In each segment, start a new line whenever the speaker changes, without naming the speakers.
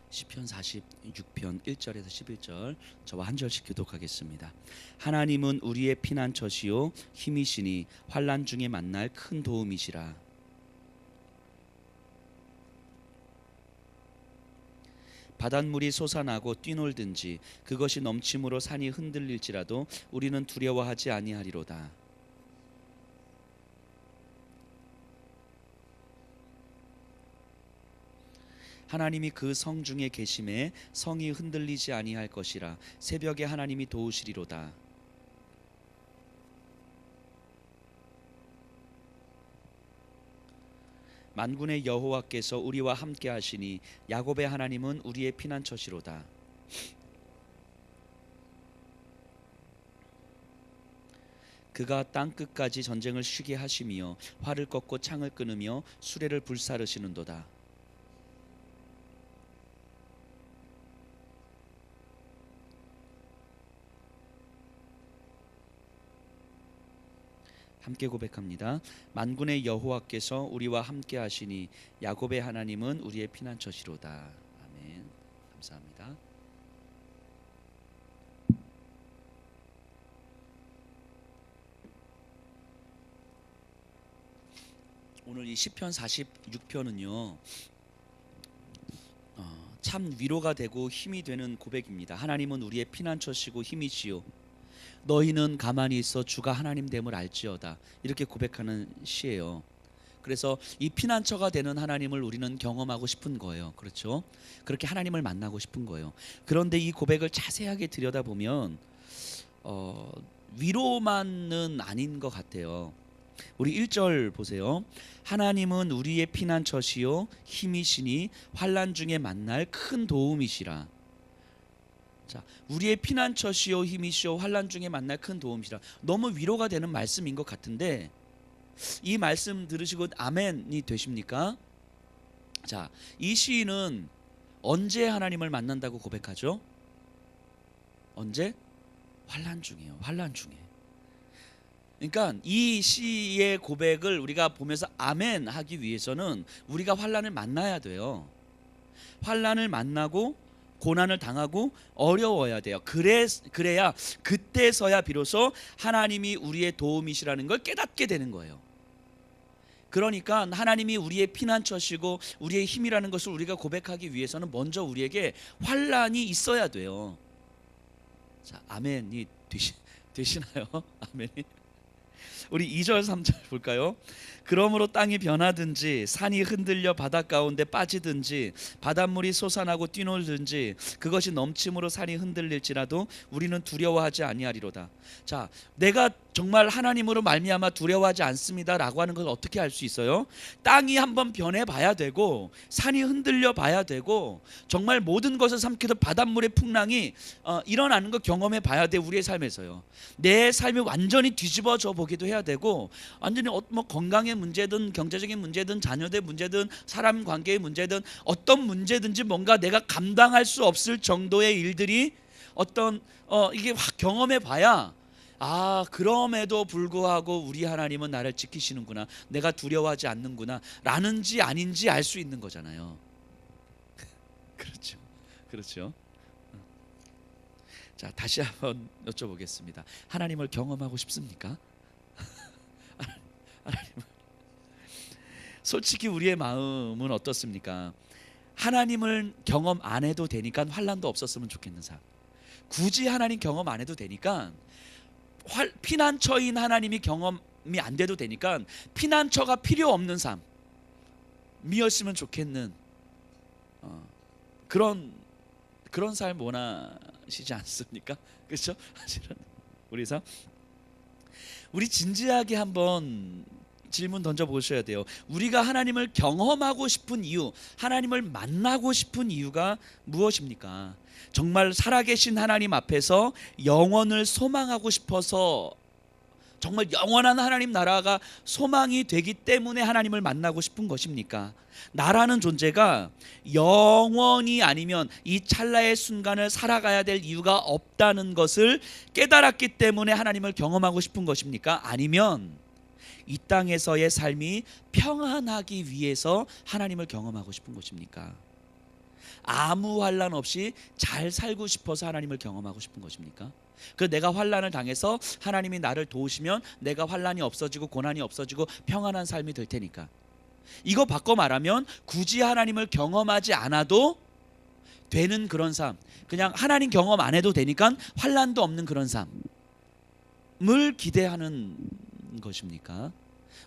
시편 46편 1절에서 11절 저와 한 절씩 교독하겠습니다. 하나님은 우리의 피난처시요 힘이시니 환난 중에 만날 큰 도움이시라. 바닷물이 솟아나고 뛰놀든지 그것이 넘침으로 산이 흔들릴지라도 우리는 두려워하지 아니하리로다. 하나님이 그 성 중에 계심에 성이 흔들리지 아니할 것이라. 새벽에 하나님이 도우시리로다. 만군의 여호와께서 우리와 함께 하시니 야곱의 하나님은 우리의 피난처시로다. 그가 땅 끝까지 전쟁을 쉬게 하시며 활을 꺾고 창을 끊으며 수레를 불사르시는도다. 함께 고백합니다. 만군의 여호와께서 우리와 함께 하시니 야곱의 하나님은 우리의 피난처시로다. 아멘. 감사합니다. 오늘 이 시편 46편은요 참 위로가 되고 힘이 되는 고백입니다. 하나님은 우리의 피난처시고 힘이시요 너희는 가만히 있어 주가 하나님 됨을 알지어다. 이렇게 고백하는 시예요. 그래서 이 피난처가 되는 하나님을 우리는 경험하고 싶은 거예요. 그렇죠? 그렇게 하나님을 만나고 싶은 거예요. 그런데 이 고백을 자세하게 들여다보면 위로만은 아닌 것 같아요. 우리 1절 보세요. 하나님은 우리의 피난처시요 힘이시니 환난 중에 만날 큰 도움이시라. 자, 우리의 피난처시요 힘이시요 환난 중에 만날 큰 도움이시라. 너무 위로가 되는 말씀인 것 같은데 이 말씀 들으시고 아멘이 되십니까? 자, 이 시인은 언제 하나님을 만난다고 고백하죠? 언제? 환난 중이에요. 환난 중에. 그러니까 이 시의 고백을 우리가 보면서 아멘 하기 위해서는 우리가 환난을 만나야 돼요. 환난을 만나고 고난을 당하고 어려워야 돼요. 그래야 그때서야 비로소 하나님이 우리의 도움이시라는 걸 깨닫게 되는 거예요. 그러니까 하나님이 우리의 피난처시고 우리의 힘이라는 것을 우리가 고백하기 위해서는 먼저 우리에게 환난이 있어야 돼요. 자, 아멘이 되시나요? 아멘이. 우리 2절 3절 볼까요? 그러므로 땅이 변하든지 산이 흔들려 바다 가운데 빠지든지 바닷물이 솟아나고 뛰놀든지 그것이 넘침으로 산이 흔들릴지라도 우리는 두려워하지 아니하리로다. 자, 내가 정말 하나님으로 말미암아 두려워하지 않습니다라고 하는 걸 어떻게 알 수 있어요? 땅이 한번 변해 봐야 되고 산이 흔들려 봐야 되고 정말 모든 것을 삼키던 바닷물의 풍랑이 일어나는 걸 경험해 봐야 돼. 우리의 삶에서요. 내 삶이 완전히 뒤집어져 보기도 해야 되고 완전히 뭐 건강의 문제든 경제적인 문제든 자녀의 문제든 사람 관계의 문제든 어떤 문제든지 뭔가 내가 감당할 수 없을 정도의 일들이 이게 확 경험해 봐야 그럼에도 불구하고 우리 하나님은 나를 지키시는구나, 내가 두려워하지 않는구나 라는지 아닌지 알 수 있는 거잖아요. 그렇죠. 자, 다시 한번 여쭤보겠습니다. 하나님을 경험하고 싶습니까? 하나님을 솔직히 우리의 마음은 어떻습니까? 하나님을 경험 안 해도 되니까 환난도 없었으면 좋겠는 삶. 굳이 하나님 경험 안 해도 되니까 피난처인 하나님이 경험이 안 돼도 되니까 피난처가 필요 없는 삶이었으면 좋겠는 그런 삶 원하시지 않습니까? 그렇죠? 사실은 우리 진지하게 한번 질문 던져보셔야 돼요. 우리가 하나님을 경험하고 싶은 이유, 하나님을 만나고 싶은 이유가 무엇입니까? 정말 살아계신 하나님 앞에서 영원을 소망하고 싶어서, 정말 영원한 하나님 나라가 소망이 되기 때문에 하나님을 만나고 싶은 것입니까? 나라는 존재가 영원히 아니면 이 찰나의 순간을 살아가야 될 이유가 없다는 것을 깨달았기 때문에 하나님을 경험하고 싶은 것입니까? 아니면 이 땅에서의 삶이 평안하기 위해서 하나님을 경험하고 싶은 것입니까? 아무 환난 없이 잘 살고 싶어서 하나님을 경험하고 싶은 것입니까? 그 내가 환난을 당해서 하나님이 나를 도우시면 내가 환난이 없어지고 고난이 없어지고 평안한 삶이 될 테니까. 이거 바꿔 말하면 굳이 하나님을 경험하지 않아도 되는 그런 삶, 그냥 하나님 경험 안 해도 되니까 환난도 없는 그런 삶을 기대하는 것입니까?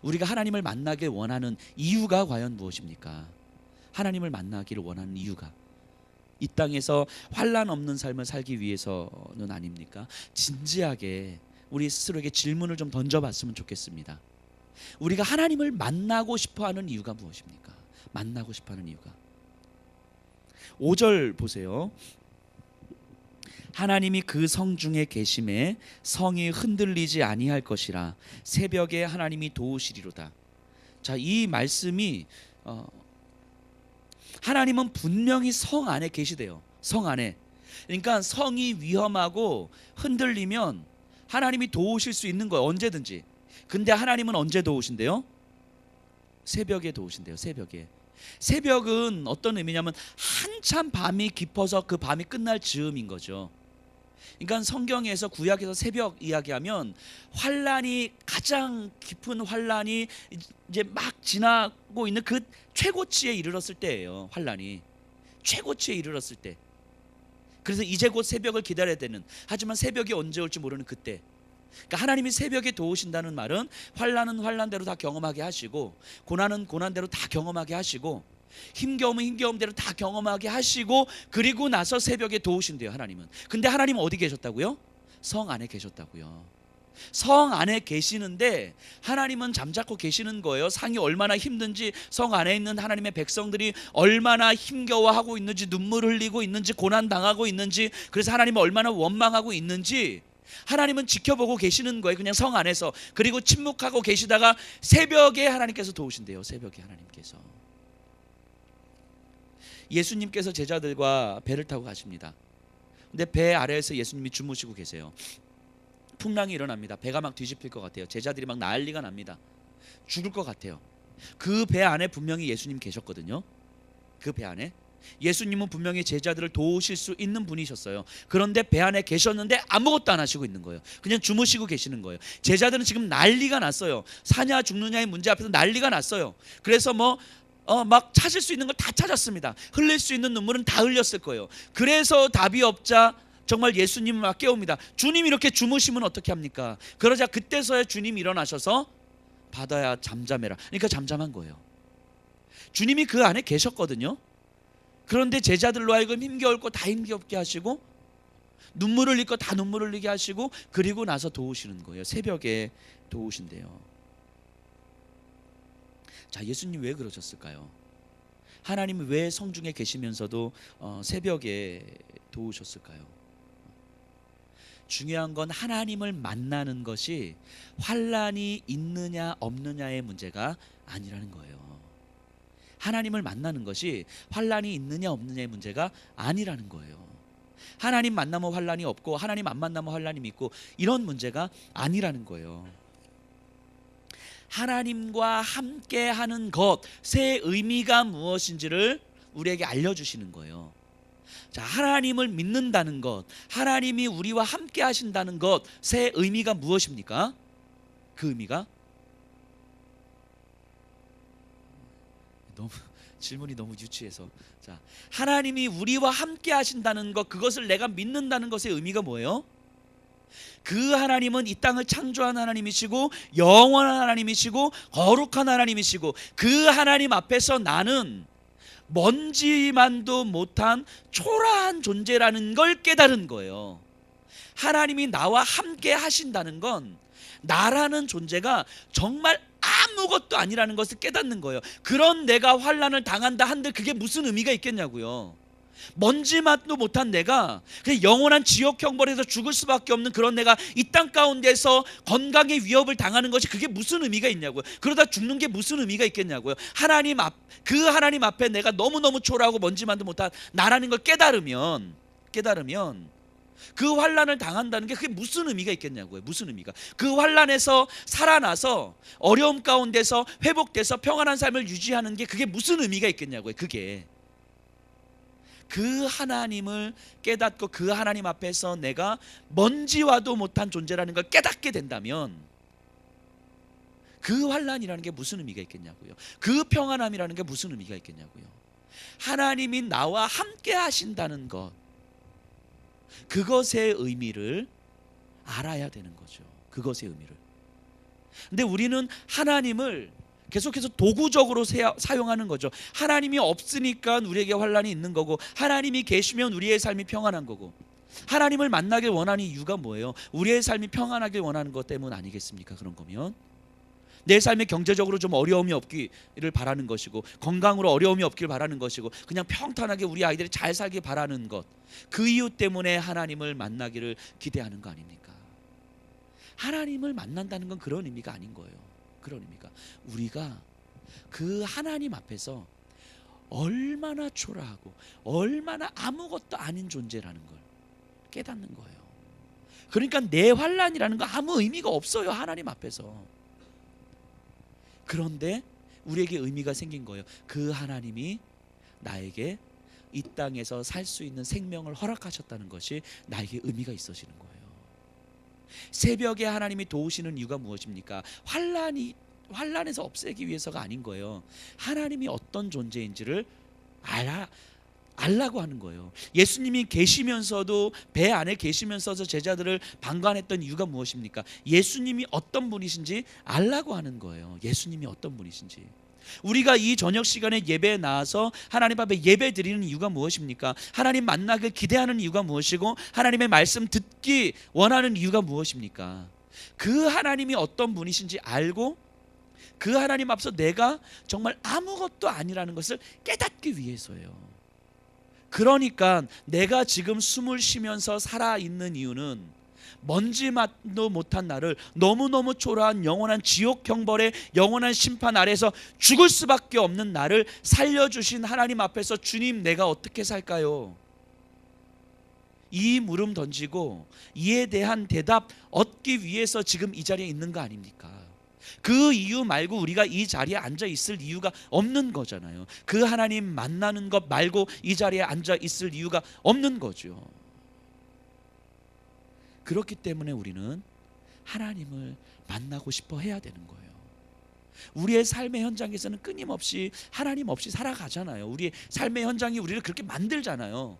우리가 하나님을 만나길 원하는 이유가 과연 무엇입니까? 하나님을 만나기를 원하는 이유가 이 땅에서 환난 없는 삶을 살기 위해서는 아닙니까? 진지하게 우리 스스로에게 질문을 좀 던져봤으면 좋겠습니다. 우리가 하나님을 만나고 싶어하는 이유가 무엇입니까? 만나고 싶어하는 이유가 5절 보세요. 하나님이 그 성 중에 계심에 성이 흔들리지 아니할 것이라 새벽에 하나님이 도우시리로다. 자, 이 말씀이 하나님은 분명히 성 안에 계시대요. 성 안에. 그러니까 성이 위험하고 흔들리면 하나님이 도우실 수 있는 거예요. 언제든지. 근데 하나님은 언제 도우신대요? 새벽에 도우신대요. 새벽에. 새벽은 어떤 의미냐면 한참 밤이 깊어서 그 밤이 끝날 즈음인 거죠. 그러니까 성경에서 구약에서 새벽 이야기하면 환란이 가장 깊은 환란이 이제 막 지나고 있는 그 최고치에 이르렀을 때예요. 환란이 최고치에 이르렀을 때. 그래서 이제 곧 새벽을 기다려야 되는, 하지만 새벽이 언제 올지 모르는 그때. 그러니까 하나님이 새벽에 도우신다는 말은 환란은 환란대로 다 경험하게 하시고, 고난은 고난대로 다 경험하게 하시고, 힘겨움은 힘겨움대로 다 경험하게 하시고, 그리고 나서 새벽에 도우신대요. 하나님은. 근데 하나님은 어디 계셨다고요? 성 안에 계셨다고요. 성 안에 계시는데 하나님은 잠자코 계시는 거예요. 상이 얼마나 힘든지, 성 안에 있는 하나님의 백성들이 얼마나 힘겨워하고 있는지, 눈물 흘리고 있는지, 고난당하고 있는지, 그래서 하나님은 얼마나 원망하고 있는지 하나님은 지켜보고 계시는 거예요. 그냥 성 안에서. 그리고 침묵하고 계시다가 새벽에 하나님께서 도우신대요. 새벽에 하나님께서. 예수님께서 제자들과 배를 타고 가십니다. 근데 배 아래에서 예수님이 주무시고 계세요. 풍랑이 일어납니다. 배가 막 뒤집힐 것 같아요. 제자들이 막 난리가 납니다. 죽을 것 같아요. 그 배 안에 분명히 예수님 계셨거든요. 그 배 안에 예수님은 분명히 제자들을 도우실 수 있는 분이셨어요. 그런데 배 안에 계셨는데 아무것도 안 하시고 있는 거예요. 그냥 주무시고 계시는 거예요. 제자들은 지금 난리가 났어요. 사냐 죽느냐의 문제 앞에서 난리가 났어요. 그래서 막 찾을 수 있는 걸 다 찾았습니다. 흘릴 수 있는 눈물은 다 흘렸을 거예요. 그래서 답이 없자 정말 예수님을 막 깨웁니다. 주님 이렇게 주무시면 어떻게 합니까? 그러자 그때서야 주님이 일어나셔서 바다야 잠잠해라. 그러니까 잠잠한 거예요. 주님이 그 안에 계셨거든요. 그런데 제자들로 하여금 힘겨울 거 다 힘겹게 하시고, 눈물 흘릴 거 다 눈물 흘리게 하시고, 그리고 나서 도우시는 거예요. 새벽에 도우신대요. 자, 예수님 왜 그러셨을까요? 하나님이 왜 성중에 계시면서도 새벽에 도우셨을까요? 중요한 건 하나님을 만나는 것이 환란이 있느냐 없느냐의 문제가 아니라는 거예요. 하나님을 만나는 것이 환란이 있느냐 없느냐의 문제가 아니라는 거예요. 하나님 만나면 환란이 없고 하나님 안 만나면 환란이 있고 이런 문제가 아니라는 거예요. 하나님과 함께하는 것의 의미가 무엇인지를 우리에게 알려주시는 거예요. 자, 하나님을 믿는다는 것, 하나님이 우리와 함께 하신다는 것의 의미가 무엇입니까? 그 의미가 질문이 너무 유치해서, 자, 하나님이 우리와 함께 하신다는 것, 그것을 내가 믿는다는 것의 의미가 뭐예요? 그 하나님은 이 땅을 창조한 하나님이시고 영원한 하나님이시고 거룩한 하나님이시고, 그 하나님 앞에서 나는 먼지만도 못한 초라한 존재라는 걸 깨달은 거예요. 하나님이 나와 함께 하신다는 건 나라는 존재가 정말 아무것도 아니라는 것을 깨닫는 거예요. 그런 내가 환난을 당한다 한들 그게 무슨 의미가 있겠냐고요. 먼지만도 못한 내가 그냥 영원한 지옥 형벌에서 죽을 수밖에 없는 그런 내가 이 땅 가운데서 건강의 위협을 당하는 것이 그게 무슨 의미가 있냐고요. 그러다 죽는 게 무슨 의미가 있겠냐고요. 그 하나님 앞에 내가 너무너무 초라하고 먼지만도 못한 나라는 걸 깨달으면 그 환난을 당한다는 게 그게 무슨 의미가 있겠냐고요. 무슨 의미가. 그 환난에서 살아나서 어려움 가운데서 회복돼서 평안한 삶을 유지하는 게 그게 무슨 의미가 있겠냐고요. 그 하나님을 깨닫고 그 하나님 앞에서 내가 먼지와도 못한 존재라는 걸 깨닫게 된다면 그 환난이라는 게 무슨 의미가 있겠냐고요. 그 평안함이라는 게 무슨 의미가 있겠냐고요. 하나님이 나와 함께 하신다는 것, 그것의 의미를 알아야 되는 거죠. 그것의 의미를. 근데 우리는 하나님을 계속해서 도구적으로 사용하는 거죠. 하나님이 없으니까 우리에게 환난이 있는 거고, 하나님이 계시면 우리의 삶이 평안한 거고, 하나님을 만나길 원하는 이유가 뭐예요? 우리의 삶이 평안하길 원하는 것 때문 아니겠습니까? 그런 거면 내 삶에 경제적으로 좀 어려움이 없기를 바라는 것이고, 건강으로 어려움이 없기를 바라는 것이고, 그냥 평탄하게 우리 아이들이 잘 살길 바라는 것, 그 이유 때문에 하나님을 만나기를 기대하는 거 아닙니까? 하나님을 만난다는 건 그런 의미가 아닌 거예요. 그런 의미가 우리가 그 하나님 앞에서 얼마나 초라하고 얼마나 아무것도 아닌 존재라는 걸 깨닫는 거예요. 그러니까 내 환난이라는 거 아무 의미가 없어요, 하나님 앞에서. 그런데 우리에게 의미가 생긴 거예요. 그 하나님이 나에게 이 땅에서 살 수 있는 생명을 허락하셨다는 것이 나에게 의미가 있어지는 거예요. 새벽에 하나님이 도우시는 이유가 무엇입니까? 환난에서 없애기 위해서가 아닌 거예요. 하나님이 어떤 존재인지를 알라고 하는 거예요. 예수님이 계시면서도 배 안에 계시면서도 제자들을 방관했던 이유가 무엇입니까? 예수님이 어떤 분이신지 알라고 하는 거예요. 예수님이 어떤 분이신지. 우리가 이 저녁 시간에 예배에 나와서 하나님 앞에 예배 드리는 이유가 무엇입니까? 하나님 만나길 기대하는 이유가 무엇이고, 하나님의 말씀 듣기 원하는 이유가 무엇입니까? 그 하나님이 어떤 분이신지 알고 그 하나님 앞서 내가 정말 아무것도 아니라는 것을 깨닫기 위해서예요. 그러니까 내가 지금 숨을 쉬면서 살아있는 이유는 먼지맛도 못한 나를 너무너무 초라한 영원한 지옥 형벌의 영원한 심판 아래서 죽을 수밖에 없는 나를 살려주신 하나님 앞에서 주님, 내가 어떻게 살까요? 이 물음 던지고 이에 대한 대답 얻기 위해서 지금 이 자리에 있는 거 아닙니까? 그 이유 말고 우리가 이 자리에 앉아 있을 이유가 없는 거잖아요. 그 하나님 만나는 것 말고 이 자리에 앉아 있을 이유가 없는 거죠. 그렇기 때문에 우리는 하나님을 만나고 싶어 해야 되는 거예요. 우리의 삶의 현장에서는 끊임없이 하나님 없이 살아가잖아요. 우리의 삶의 현장이 우리를 그렇게 만들잖아요.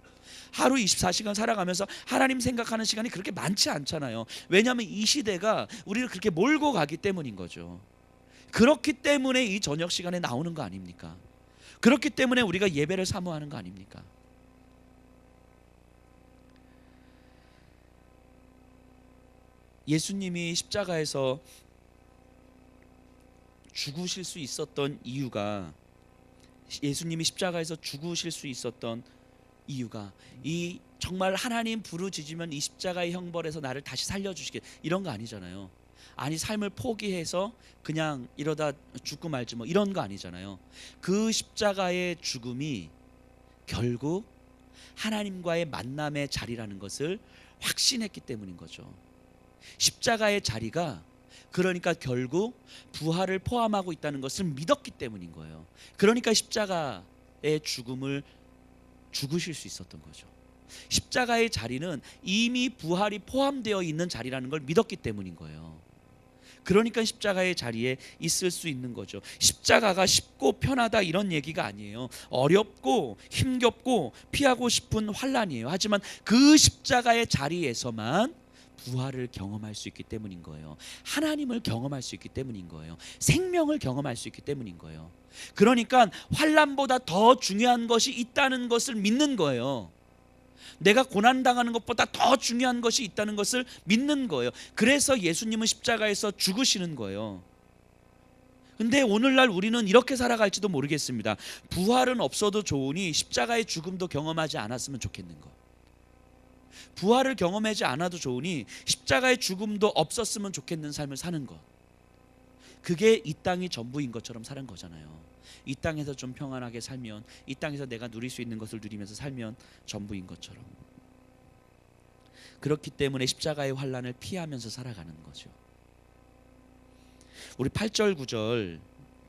하루 24시간 살아가면서 하나님 생각하는 시간이 그렇게 많지 않잖아요. 왜냐하면 이 시대가 우리를 그렇게 몰고 가기 때문인 거죠. 그렇기 때문에 이 저녁 시간에 나오는 거 아닙니까? 그렇기 때문에 우리가 예배를 사모하는 거 아닙니까? 예수님이 십자가에서 죽으실 수 있었던 이유가, 예수님이 십자가에서 죽으실 수 있었던 이유가 이 정말 하나님 부르짖으면 이 십자가의 형벌에서 나를 다시 살려주시겠, 이런 거 아니잖아요. 아니 삶을 포기해서 그냥 이러다 죽고 말지 뭐 이런 거 아니잖아요. 그 십자가의 죽음이 결국 하나님과의 만남의 자리라는 것을 확신했기 때문인 거죠. 십자가의 자리가 그러니까 결국 부활을 포함하고 있다는 것을 믿었기 때문인 거예요. 그러니까 십자가의 죽음을 죽으실 수 있었던 거죠. 십자가의 자리는 이미 부활이 포함되어 있는 자리라는 걸 믿었기 때문인 거예요. 그러니까 십자가의 자리에 있을 수 있는 거죠. 십자가가 쉽고 편하다 이런 얘기가 아니에요. 어렵고 힘겹고 피하고 싶은 환난이에요. 하지만 그 십자가의 자리에서만 부활을 경험할 수 있기 때문인 거예요. 하나님을 경험할 수 있기 때문인 거예요. 생명을 경험할 수 있기 때문인 거예요. 그러니까 환난보다 더 중요한 것이 있다는 것을 믿는 거예요. 내가 고난당하는 것보다 더 중요한 것이 있다는 것을 믿는 거예요. 그래서 예수님은 십자가에서 죽으시는 거예요. 근데 오늘날 우리는 이렇게 살아갈지도 모르겠습니다. 부활은 없어도 좋으니 십자가의 죽음도 경험하지 않았으면 좋겠는 거. 부활을 경험하지 않아도 좋으니 십자가의 죽음도 없었으면 좋겠는 삶을 사는 것. 그게 이 땅이 전부인 것처럼 사는 거잖아요. 이 땅에서 좀 평안하게 살면, 이 땅에서 내가 누릴 수 있는 것을 누리면서 살면 전부인 것처럼. 그렇기 때문에 십자가의 환난을 피하면서 살아가는 거죠. 우리 8절 9절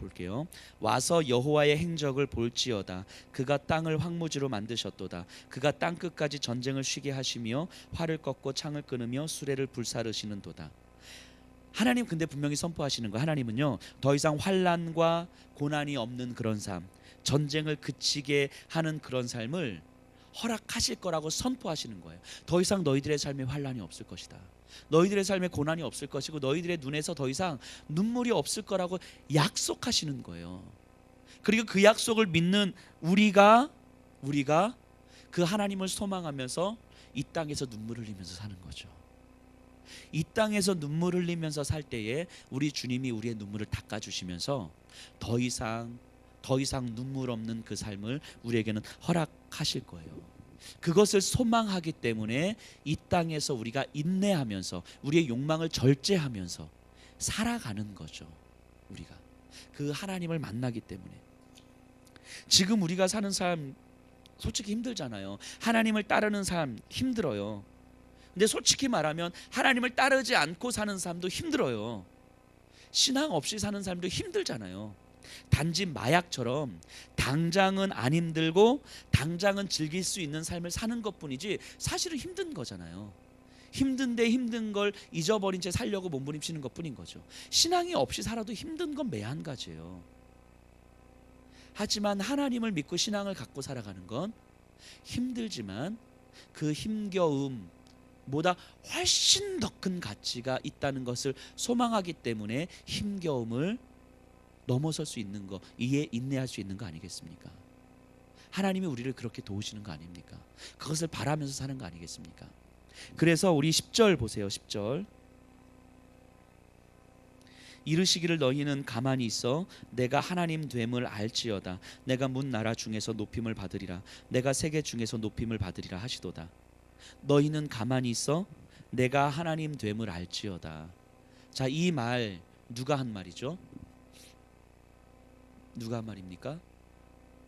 볼게요. 와서 여호와의 행적을 볼지어다. 그가 땅을 황무지로 만드셨도다. 그가 땅 끝까지 전쟁을 쉬게 하시며 활을 꺾고 창을 끊으며 수레를 불사르시는도다. 하나님 근데 분명히 선포하시는 거, 하나님은요 더 이상 환난과 고난이 없는 그런 삶, 전쟁을 그치게 하는 그런 삶을 허락하실 거라고 선포하시는 거예요. 더 이상 너희들의 삶에 환난이 없을 것이다. 너희들의 삶에 고난이 없을 것이고 너희들의 눈에서 더 이상 눈물이 없을 거라고 약속하시는 거예요. 그리고 그 약속을 믿는 우리가 그 하나님을 소망하면서 이 땅에서 눈물을 흘리면서 사는 거죠. 이 땅에서 눈물 흘리면서 살 때에 우리 주님이 우리의 눈물을 닦아주시면서 더 이상 눈물 없는 그 삶을 우리에게는 허락하실 거예요. 그것을 소망하기 때문에 이 땅에서 우리가 인내하면서 우리의 욕망을 절제하면서 살아가는 거죠. 우리가 그 하나님을 만나기 때문에. 지금 우리가 사는 삶 솔직히 힘들잖아요. 하나님을 따르는 삶 힘들어요. 근데 솔직히 말하면 하나님을 따르지 않고 사는 삶도 힘들어요. 신앙 없이 사는 삶도 힘들잖아요. 단지 마약처럼 당장은 안 힘들고 당장은 즐길 수 있는 삶을 사는 것뿐이지 사실은 힘든 거잖아요. 힘든데 힘든 걸 잊어버린 채 살려고 몸부림치는 것뿐인 거죠. 신앙이 없이 살아도 힘든 건 매한가지예요. 하지만 하나님을 믿고 신앙을 갖고 살아가는 건 힘들지만 그 힘겨움보다 훨씬 더 큰 가치가 있다는 것을 소망하기 때문에 힘겨움을 넘어설 수 있는 거, 이에 인내할 수 있는 거 아니겠습니까? 하나님이 우리를 그렇게 도우시는 거 아닙니까? 그것을 바라면서 사는 거 아니겠습니까? 그래서 우리 10절 보세요. 10절 이르시기를 너희는 가만히 있어 내가 하나님 됨을 알지어다. 내가 문 나라 중에서 높임을 받으리라. 내가 세계 중에서 높임을 받으리라 하시도다. 너희는 가만히 있어 내가 하나님 됨을 알지어다. 자, 이 말 누가 한 말이죠? 누가 한 말입니까?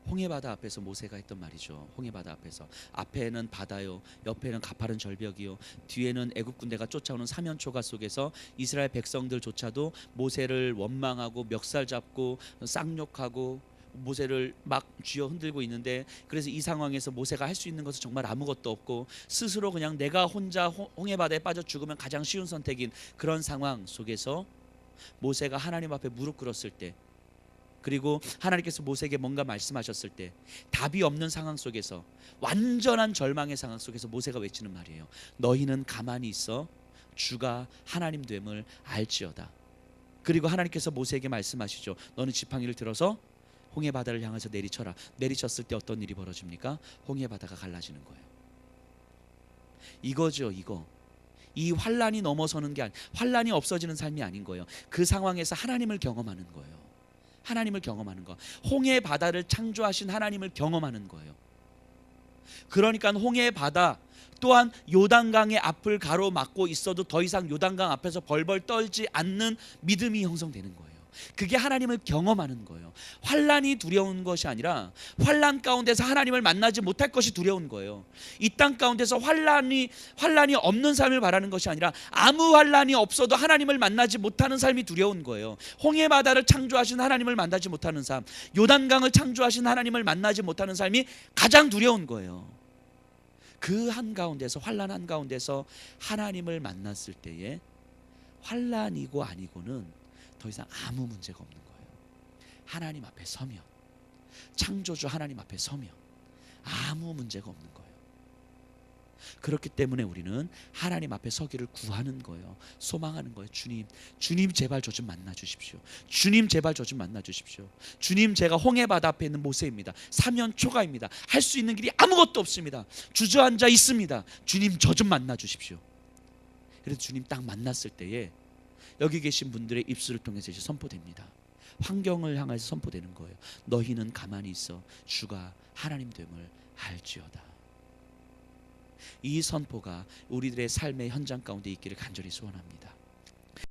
홍해바다 앞에서 모세가 했던 말이죠. 홍해바다 앞에서 앞에는 바다요, 옆에는 가파른 절벽이요, 뒤에는 애굽 군대가 쫓아오는 사면초가 속에서 이스라엘 백성들조차도 모세를 원망하고 멱살 잡고 쌍욕하고 모세를 막 쥐어 흔들고 있는데, 그래서 이 상황에서 모세가 할 수 있는 것은 정말 아무것도 없고 스스로 그냥 내가 혼자 홍해바다에 빠져 죽으면 가장 쉬운 선택인 그런 상황 속에서 모세가 하나님 앞에 무릎 꿇었을 때, 그리고 하나님께서 모세에게 뭔가 말씀하셨을 때 답이 없는 상황 속에서, 완전한 절망의 상황 속에서 모세가 외치는 말이에요. 너희는 가만히 있어 주가 하나님 됨을 알지어다. 그리고 하나님께서 모세에게 말씀하시죠. 너는 지팡이를 들어서 홍해 바다를 향해서 내리쳐라. 내리쳤을 때 어떤 일이 벌어집니까? 홍해 바다가 갈라지는 거예요. 이거죠, 이거. 이 환란이 넘어서는 게 환란이 없어지는 삶이 아닌 거예요. 그 상황에서 하나님을 경험하는 거예요. 하나님을 경험하는 거. 홍해 바다를 창조하신 하나님을 경험하는 거예요. 그러니까 홍해 바다 또한 요단강의 앞을 가로막고 있어도 더 이상 요단강 앞에서 벌벌 떨지 않는 믿음이 형성되는 거예요. 그게 하나님을 경험하는 거예요. 환란이 두려운 것이 아니라 환란 가운데서 하나님을 만나지 못할 것이 두려운 거예요. 이 땅 가운데서 환란이 없는 삶을 바라는 것이 아니라 아무 환란이 없어도 하나님을 만나지 못하는 삶이 두려운 거예요. 홍해 바다를 창조하신 하나님을 만나지 못하는 삶, 요단강을 창조하신 하나님을 만나지 못하는 삶이 가장 두려운 거예요. 그 한가운데서, 환란 한가운데서 하나님을 만났을 때에 환란이고 아니고는 더 이상 아무 문제가 없는 거예요. 하나님 앞에 서면, 창조주 하나님 앞에 서면 아무 문제가 없는 거예요. 그렇기 때문에 우리는 하나님 앞에 서기를 구하는 거예요. 소망하는 거예요. 주님 제발 저 좀 만나 주십시오. 주님 제발 저 좀 만나 주십시오. 주님, 제가 홍해바다 앞에 있는 모세입니다. 사면초가입니다. 할 수 있는 길이 아무것도 없습니다. 주저앉아 있습니다. 주님 저 좀 만나 주십시오. 그래서 주님 딱 만났을 때에 여기 계신 분들의 입술을 통해서 이제 선포됩니다. 환경을 향해서 선포되는 거예요. 너희는 가만히 있어 주가 하나님 됨을 알지어다. 이 선포가 우리들의 삶의 현장 가운데 있기를 간절히 소원합니다.